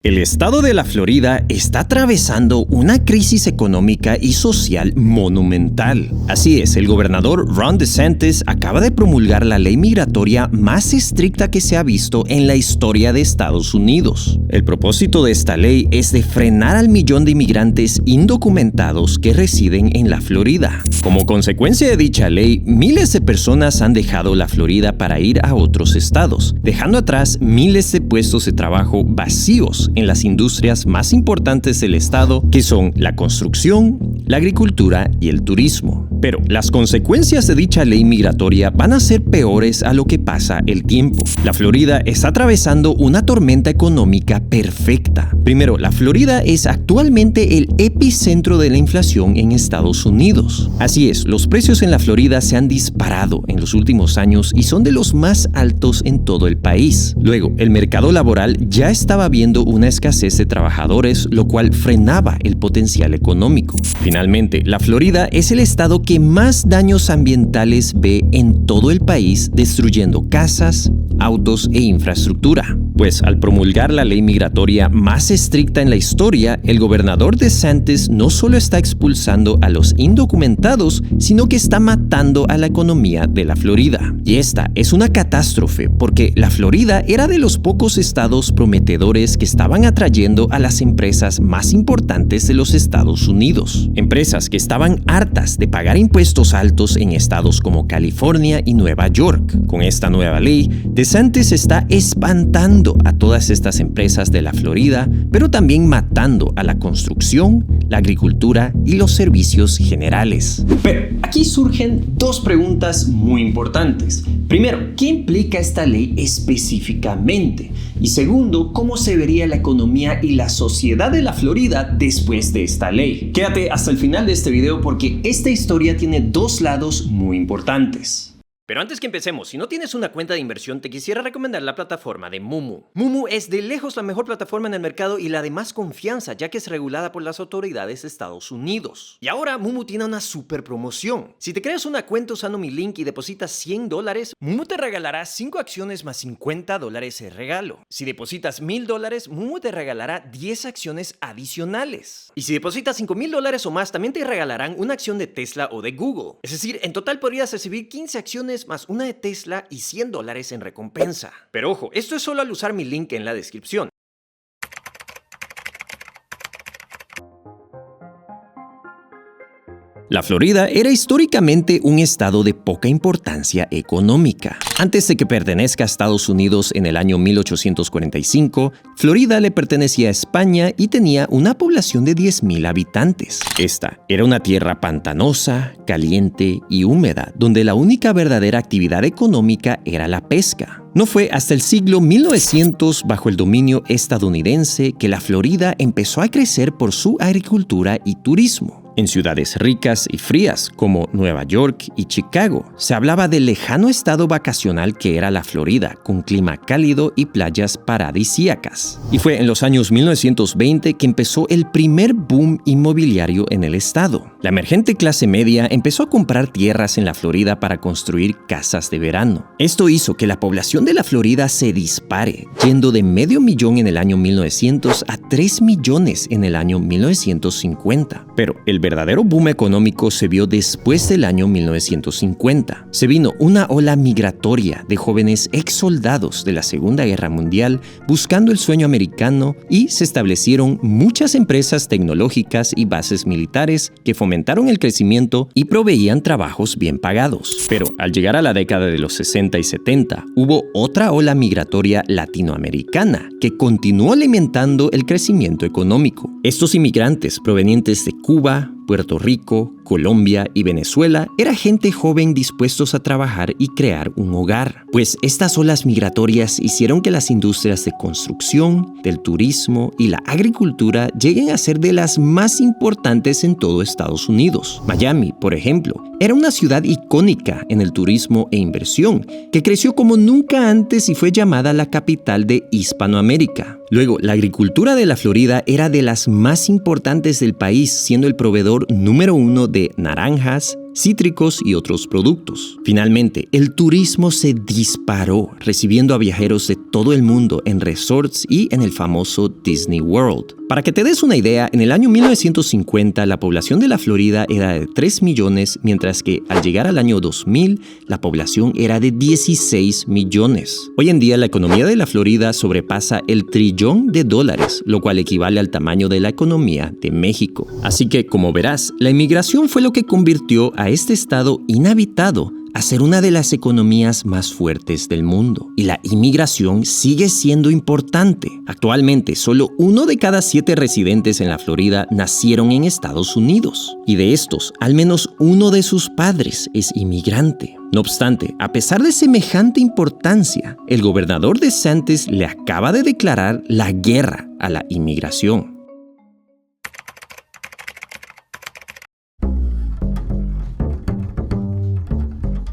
El estado de la Florida está atravesando una crisis económica y social monumental. Así es, el gobernador Ron DeSantis acaba de promulgar la ley migratoria más estricta que se ha visto en la historia de Estados Unidos. El propósito de esta ley es de frenar al millón de inmigrantes indocumentados que residen en la Florida. Como consecuencia de dicha ley, miles de personas han dejado la Florida para ir a otros estados, dejando atrás miles de puestos de trabajo vacíos en las industrias más importantes del estado, que son la construcción, la agricultura y el turismo. Pero las consecuencias de dicha ley migratoria van a ser peores a lo que pasa el tiempo. La Florida está atravesando una tormenta económica perfecta. Primero, la Florida es actualmente el epicentro de la inflación en Estados Unidos. Así es, los precios en la Florida se han disparado en los últimos años y son de los más altos en todo el país. Luego, el mercado laboral ya estaba viendo una escasez de trabajadores, lo cual frenaba el potencial económico. Finalmente, la Florida es el estado que más daños ambientales ve en todo el país, destruyendo casas, autos e infraestructura. Pues al promulgar la ley migratoria más estricta en la historia, el gobernador DeSantis no solo está expulsando a los indocumentados, sino que está matando a la economía de la Florida. Y esta es una catástrofe porque la Florida era de los pocos estados prometedores que estaban atrayendo a las empresas más importantes de los Estados Unidos. Empresas que estaban hartas de pagar impuestos altos en estados como California y Nueva York. Con esta nueva ley, DeSantis está espantando a todas estas empresas de la Florida, pero también matando a la construcción, la agricultura y los servicios generales. Pero aquí surgen dos preguntas muy importantes. Primero, ¿qué implica esta ley específicamente? Y segundo, ¿cómo se vería la economía y la sociedad de la Florida después de esta ley? Quédate hasta el final de este video porque esta historia tiene dos lados muy importantes. Pero antes que empecemos, si no tienes una cuenta de inversión, te quisiera recomendar la plataforma de Moomoo. Moomoo es de lejos la mejor plataforma en el mercado y la de más confianza, ya que es regulada por las autoridades de Estados Unidos. Y ahora Moomoo tiene una super promoción. Si te creas una cuenta usando mi link y depositas $100, Moomoo te regalará 5 acciones más $50 de regalo. Si depositas $1000, Moomoo te regalará 10 acciones adicionales. Y si depositas $5000 o más, también te regalarán una acción de Tesla o de Google. Es decir, en total podrías recibir 15 acciones más una de Tesla y $100 en recompensa. Pero ojo, esto es solo al usar mi link en la descripción. La Florida era históricamente un estado de poca importancia económica. Antes de que pertenezca a Estados Unidos en el año 1845, Florida le pertenecía a España y tenía una población de 10,000 habitantes. Esta era una tierra pantanosa, caliente y húmeda, donde la única verdadera actividad económica era la pesca. No fue hasta el siglo 1900, bajo el dominio estadounidense, que la Florida empezó a crecer por su agricultura y turismo. En ciudades ricas y frías como Nueva York y Chicago, se hablaba del lejano estado vacacional que era la Florida, con clima cálido y playas paradisíacas. Y fue en los años 1920 que empezó el primer boom inmobiliario en el estado. La emergente clase media empezó a comprar tierras en la Florida para construir casas de verano. Esto hizo que la población de la Florida se dispare, yendo de 500,000 en el año 1900 a 3 millones en el año 1950. Pero el verdadero boom económico se vio después del año 1950. Se vino una ola migratoria de jóvenes ex soldados de la Segunda Guerra Mundial buscando el sueño americano y se establecieron muchas empresas tecnológicas y bases militares que fomentaron el crecimiento y proveían trabajos bien pagados. Pero al llegar a la década de los 60 y 70, hubo otra ola migratoria latinoamericana que continuó alimentando el crecimiento económico. Estos inmigrantes provenientes de Cuba, Puerto Rico, Colombia y Venezuela era gente joven dispuestos a trabajar y crear un hogar. Pues estas olas migratorias hicieron que las industrias de construcción, del turismo y la agricultura lleguen a ser de las más importantes en todo Estados Unidos. Miami, por ejemplo, era una ciudad icónica en el turismo e inversión, que creció como nunca antes y fue llamada la capital de Hispanoamérica. Luego, la agricultura de la Florida era de las más importantes del país, siendo el proveedor número 1 de naranjas, cítricos y otros productos. Finalmente, el turismo se disparó, recibiendo a viajeros de todo el mundo en resorts y en el famoso Disney World. Para que te des una idea, en el año 1950 la población de la Florida era de 3 millones, mientras que al llegar al año 2000 la población era de 16 millones. Hoy en día la economía de la Florida sobrepasa el trillón de dólares, lo cual equivale al tamaño de la economía de México. Así que, como verás, la inmigración fue lo que convirtió a este estado inhabitado a ser una de las economías más fuertes del mundo. Y la inmigración sigue siendo importante. Actualmente, solo 1 de cada 7 residentes en la Florida nacieron en Estados Unidos. Y de estos, al menos uno de sus padres es inmigrante. No obstante, a pesar de semejante importancia, el gobernador DeSantis le acaba de declarar la guerra a la inmigración.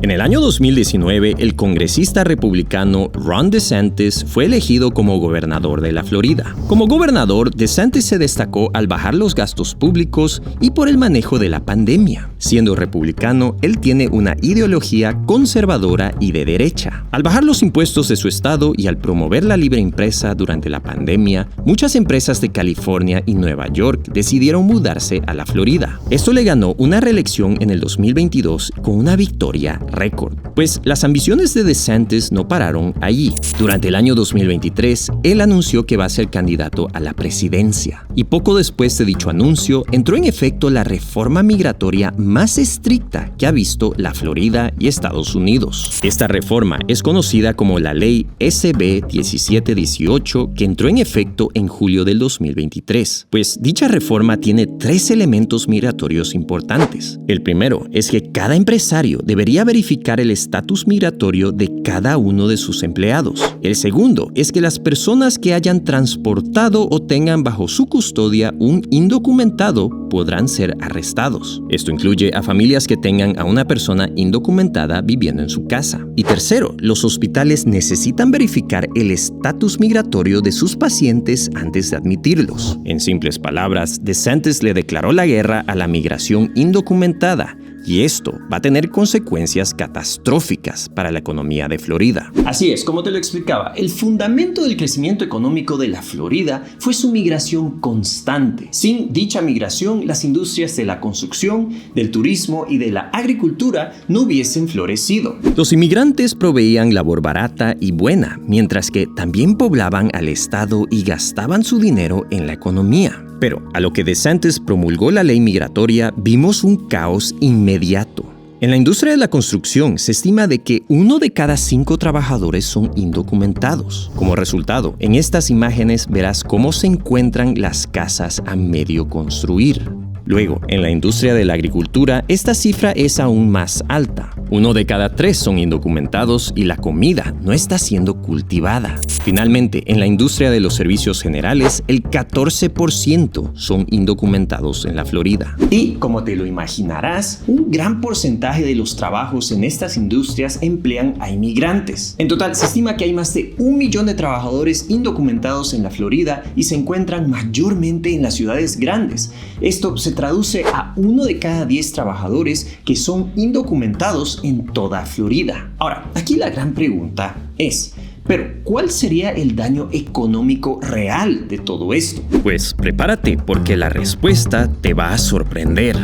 En el año 2019, el congresista republicano Ron DeSantis fue elegido como gobernador de la Florida. Como gobernador, DeSantis se destacó al bajar los gastos públicos y por el manejo de la pandemia. Siendo republicano, él tiene una ideología conservadora y de derecha. Al bajar los impuestos de su estado y al promover la libre empresa durante la pandemia, muchas empresas de California y Nueva York decidieron mudarse a la Florida. Esto le ganó una reelección en el 2022 con una victoria récord, pues las ambiciones de DeSantis no pararon allí. Durante el año 2023, él anunció que va a ser candidato a la presidencia. Y poco después de dicho anuncio, entró en efecto la reforma migratoria más estricta que ha visto la Florida y Estados Unidos. Esta reforma es conocida como la Ley SB 1718, que entró en efecto en julio del 2023. Pues dicha reforma tiene 3 elementos migratorios importantes. El primero es que cada empresario debería verificar el estatus migratorio de cada uno de sus empleados. El segundo es que las personas que hayan transportado o tengan bajo su custodia un indocumentado podrán ser arrestados. Esto incluye a familias que tengan a una persona indocumentada viviendo en su casa. Y tercero, los hospitales necesitan verificar el estatus migratorio de sus pacientes antes de admitirlos. En simples palabras, DeSantis le declaró la guerra a la migración indocumentada. Y esto va a tener consecuencias catastróficas para la economía de Florida. Así es, como te lo explicaba, el fundamento del crecimiento económico de la Florida fue su migración constante. Sin dicha migración, las industrias de la construcción, del turismo y de la agricultura no hubiesen florecido. Los inmigrantes proveían labor barata y buena, mientras que también poblaban al estado y gastaban su dinero en la economía. Pero a lo que DeSantis promulgó la ley migratoria, vimos un caos inmediato. En la industria de la construcción se estima de que 1 de cada 5 trabajadores son indocumentados. Como resultado, en estas imágenes verás cómo se encuentran las casas a medio construir. Luego, en la industria de la agricultura, esta cifra es aún más alta. 1 de cada 3 son indocumentados y la comida no está siendo cultivada. Finalmente, en la industria de los servicios generales, el 14% son indocumentados en la Florida. Y, como te lo imaginarás, un gran porcentaje de los trabajos en estas industrias emplean a inmigrantes. En total, se estima que hay más de 1 millón de trabajadores indocumentados en la Florida y se encuentran mayormente en las ciudades grandes. Esto se traduce a 1 de cada 10 trabajadores que son indocumentados en toda Florida. Ahora, aquí la gran pregunta es, pero ¿cuál sería el daño económico real de todo esto? Pues prepárate, porque la respuesta te va a sorprender.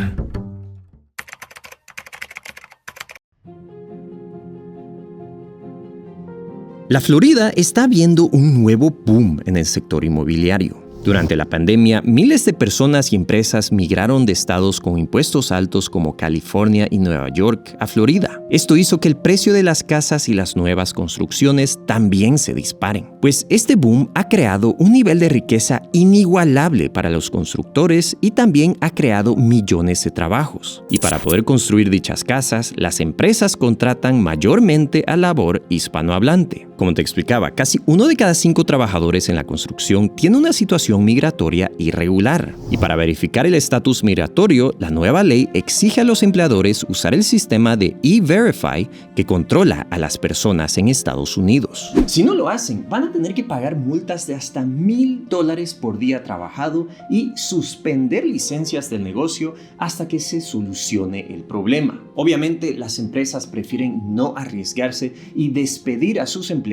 La Florida está viendo un nuevo boom en el sector inmobiliario. Durante la pandemia, miles de personas y empresas migraron de estados con impuestos altos como California y Nueva York a Florida. Esto hizo que el precio de las casas y las nuevas construcciones también se disparen, pues este boom ha creado un nivel de riqueza inigualable para los constructores y también ha creado millones de trabajos. Y para poder construir dichas casas, las empresas contratan mayormente a labor hispanohablante. Como te explicaba, casi 1 de cada 5 trabajadores en la construcción tiene una situación migratoria irregular. Y para verificar el estatus migratorio, la nueva ley exige a los empleadores usar el sistema de E-Verify que controla a las personas en Estados Unidos. Si no lo hacen, van a tener que pagar multas de hasta $1,000 por día trabajado y suspender licencias del negocio hasta que se solucione el problema. Obviamente, las empresas prefieren no arriesgarse y despedir a sus empleados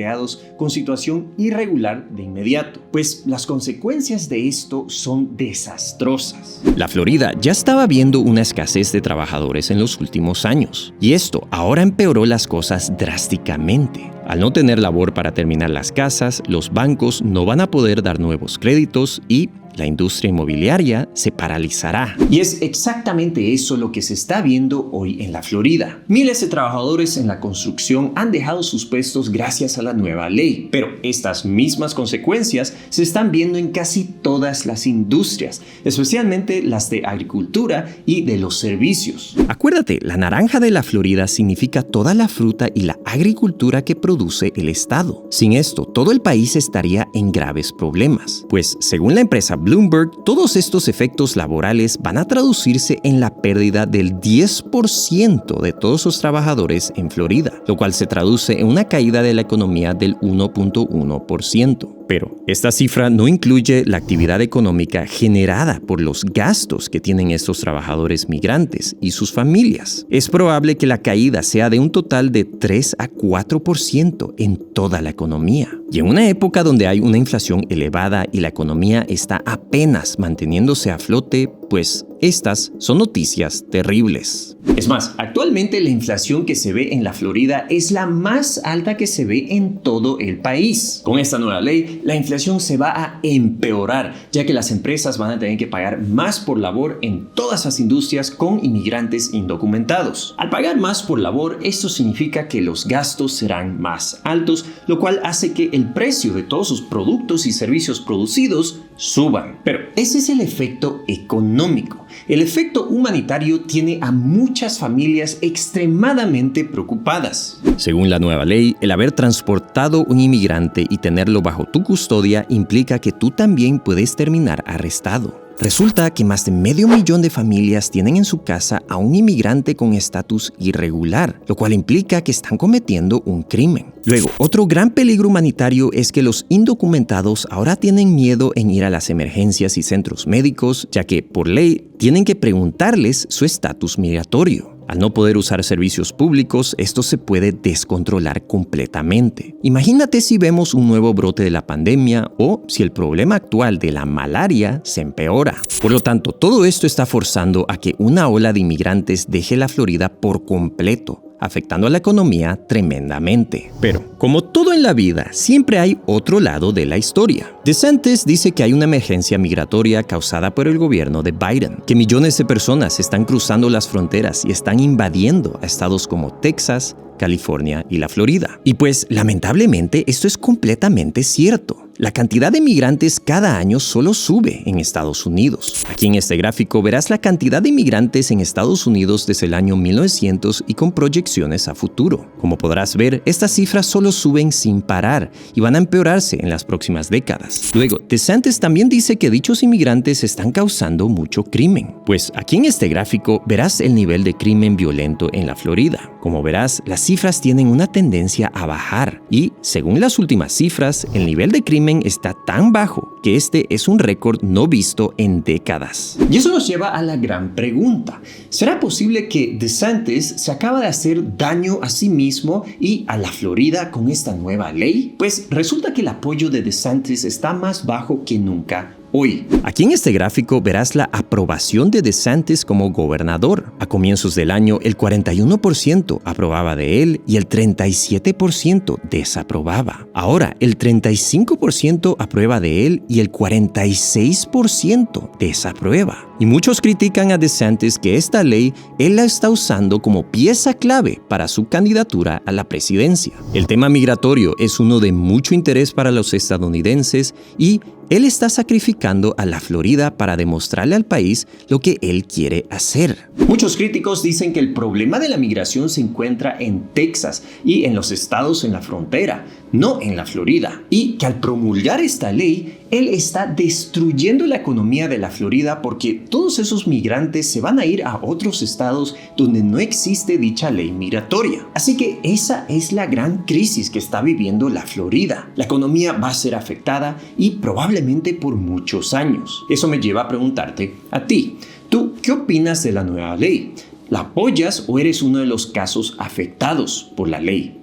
con situación irregular de inmediato, pues las consecuencias de esto son desastrosas. La Florida ya estaba viendo una escasez de trabajadores en los últimos años, y esto ahora empeoró las cosas drásticamente. Al no tener labor para terminar las casas, los bancos no van a poder dar nuevos créditos y la industria inmobiliaria se paralizará. Y es exactamente eso lo que se está viendo hoy en la Florida. Miles de trabajadores en la construcción han dejado sus puestos gracias a la nueva ley, pero estas mismas consecuencias se están viendo en casi todas las industrias, especialmente las de agricultura y de los servicios. Acuérdate, la naranja de la Florida significa toda la fruta y la agricultura que produce el estado. Sin esto, todo el país estaría en graves problemas, pues según la empresa Bloomberg, todos estos efectos laborales van a traducirse en la pérdida del 10% de todos los trabajadores en Florida, lo cual se traduce en una caída de la economía del 1.1%. Pero esta cifra no incluye la actividad económica generada por los gastos que tienen estos trabajadores migrantes y sus familias. Es probable que la caída sea de un total de 3 a 4% en toda la economía. Y en una época donde hay una inflación elevada y la economía está apenas manteniéndose a flote, pues estas son noticias terribles. Es más, actualmente la inflación que se ve en la Florida es la más alta que se ve en todo el país. Con esta nueva ley, la inflación se va a empeorar, ya que las empresas van a tener que pagar más por labor en todas las industrias con inmigrantes indocumentados. Al pagar más por labor, esto significa que los gastos serán más altos, lo cual hace que el precio de todos sus productos y servicios producidos suban. Pero ese es el efecto económico. El efecto humanitario tiene a muchas familias extremadamente preocupadas. Según la nueva ley, el haber transportado un inmigrante y tenerlo bajo tu custodia implica que tú también puedes terminar arrestado. Resulta que más de 500,000 de familias tienen en su casa a un inmigrante con estatus irregular, lo cual implica que están cometiendo un crimen. Luego, otro gran peligro humanitario es que los indocumentados ahora tienen miedo en ir a las emergencias y centros médicos, ya que por ley tienen que preguntarles su estatus migratorio. Al no poder usar servicios públicos, esto se puede descontrolar completamente. Imagínate si vemos un nuevo brote de la pandemia o si el problema actual de la malaria se empeora. Por lo tanto, todo esto está forzando a que una ola de inmigrantes deje la Florida por completo, afectando a la economía tremendamente. Pero, como todo en la vida, siempre hay otro lado de la historia. DeSantis dice que hay una emergencia migratoria causada por el gobierno de Biden, que millones de personas están cruzando las fronteras y están invadiendo a estados como Texas, California y la Florida. Y pues, lamentablemente, esto es completamente cierto. La cantidad de migrantes cada año solo sube en Estados Unidos. Aquí en este gráfico verás la cantidad de inmigrantes en Estados Unidos desde el año 1900 y con proyecciones a futuro. Como podrás ver, estas cifras solo suben sin parar y van a empeorarse en las próximas décadas. Luego, DeSantis también dice que dichos inmigrantes están causando mucho crimen. Pues aquí en este gráfico verás el nivel de crimen violento en la Florida. Como verás, las cifras tienen una tendencia a bajar y, según las últimas cifras, el nivel de crimen está tan bajo que este es un récord no visto en décadas. Y eso nos lleva a la gran pregunta. ¿Será posible que DeSantis se acaba de hacer daño a sí mismo y a la Florida con esta nueva ley? Pues resulta que el apoyo de DeSantis está más bajo que nunca hoy. Aquí en este gráfico verás la aprobación de DeSantis como gobernador. A comienzos del año, el 41% aprobaba de él y el 37% desaprobaba. Ahora, el 35% aprueba de él y el 46% desaprueba. Y muchos critican a DeSantis que esta ley él la está usando como pieza clave para su candidatura a la presidencia. El tema migratorio es uno de mucho interés para los estadounidenses y él está sacrificando a la Florida para demostrarle al país lo que él quiere hacer. Muchos críticos dicen que el problema de la migración se encuentra en Texas y en los estados en la frontera, no en la Florida. Y que al promulgar esta ley, él está destruyendo la economía de la Florida porque todos esos migrantes se van a ir a otros estados donde no existe dicha ley migratoria. Así que esa es la gran crisis que está viviendo la Florida. La economía va a ser afectada y probablemente por muchos años. Eso me lleva a preguntarte a ti, ¿tú qué opinas de la nueva ley? ¿La apoyas o eres uno de los casos afectados por la ley?